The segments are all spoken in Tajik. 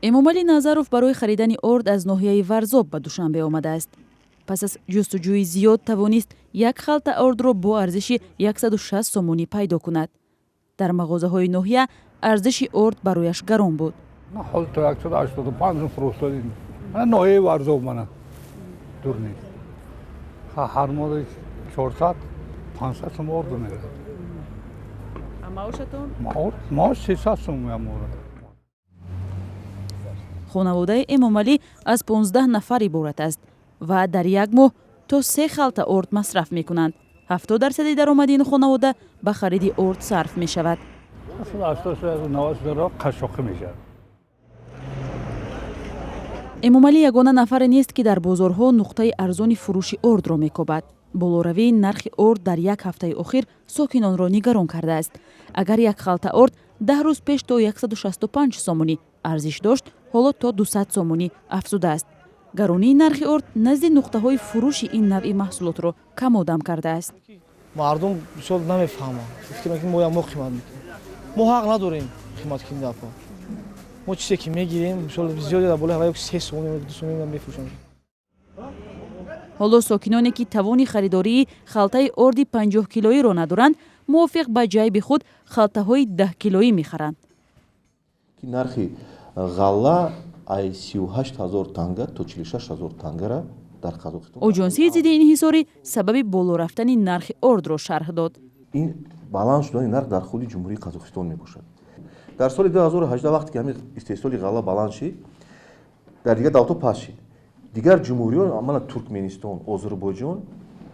эмомалӣ назаров барои харидани орд аз ноҳияи варзоб ба душанбе омадааст. пас аз ҷустуҷӯи зиёд тавонист як халта ордро бо арзиши 160 сомонӣ пайдо кунад. дар мағозаҳои ноҳия арзиши орд барояш гарон буд. халта 185 фурӯштадем. ноҳияи варзоб мана дур нест. ҳар моҳи 400 500 сом орд мерад. маошатон? маош 300 сом меорад. хонаводаи эмомалӣ аз 15 нафар иборат аст ва дар як моҳ то 3 халта орд масраф мекунанд. 70% даромади ин хонавода ба хариди орд сарф мешавад. эмомалӣ ягона нафаре нест ки дар бозорҳо нуқтаи арзони фурӯши ордро мекобад. болоравии нархи орд дар як ҳафтаи охир сокинонро нигарон кардааст. агар як халта орд 10 рӯз пеш то 165 сомонӣ арзиш дошт, ҳоло то 200 сомонӣ афзудааст. гаронии нархи орд назди нуқтаҳои фурӯши ин навъи маҳсулотро камодам кардааст. мардум бисёр намефаҳманд. фикр мекунем мо қимат мекунем. мо ҳақ надорем қимат кунем дафо. мо чизе ки мегирем бисёр зиёде дар болои 3 сомонӣ 2 сомонӣ мефурӯшем. ҳоло сокиноне ки тавони харидории халтаи орди 50 килоиро надоранд, мувофиқ ба ҷайби худ халтаҳои 10 килоӣ мехаранд. нархи ғалла ай 38 000 танга то 46 000 тангара дар Қазоқистон. оҷонсии зидди инҳисорӣ сабаби боло рафтани нархи ордро шарҳ дод. ин баланд шудани нарх дар худи ҷумҳурии Қазоқистон мебошад. дар соли 2018 вақте ки ҳамин истеҳсоли ғалла баланд шид, дар дигар давлатҳо паст шид. дигар ҷумҳуриён амала Туркменистон, Озарбойҷон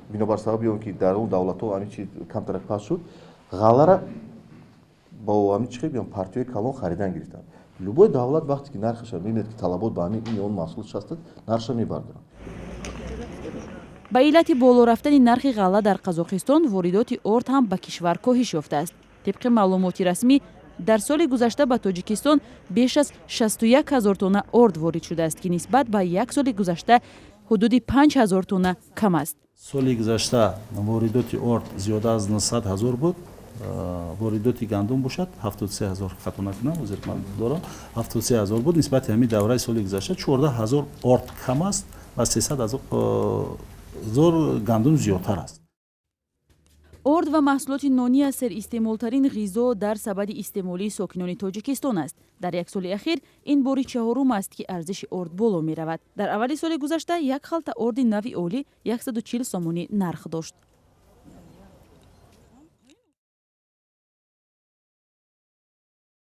бинобар сабаби он ки дар он давлатҳо ҳамин чиз камтарак паст шуд, ғаллара бо ҳамин чӣ хел партияи калон харидан гирифтанд. любой давлат вақте ки нархаша мебинад ки талабот ба ҳамин ин он маҳсулот шастад, нархаша мебардоранд. ба иллати боло рафтани нархи ғалла дар Қазоқистон воридоти орд ҳам ба кишвар коҳиш ёфтааст. тибқи маълумоти расмӣ дар соли гузашта ба Тоҷикистон беш аз 61 000 тонна орд ворид шудааст, ки нисбат ба як соли гузашта ҳудуди 5 000 тонна кам аст. соли гузашта воридоти орд зиёда аз 900 000 буд. воридоти гандум бошад 73 000 хато накунам озирман дорам 73 000 буд. нисбати ҳамин давраи соли гузашта 14 000 орд кам аст ва 300 000 гандум зиёдтар аст. орд ва маҳсулоти нонӣ аз серистеъмолтарин ғизо дар сабади истеъмолии сокинони Тоҷикистон аст. дар як соли ахир ин бори чаҳорум аст ки арзиши орд боло меравад. дар аввали соли гузашта як халта орди нави олӣ 140 сомонӣ нарх дошт.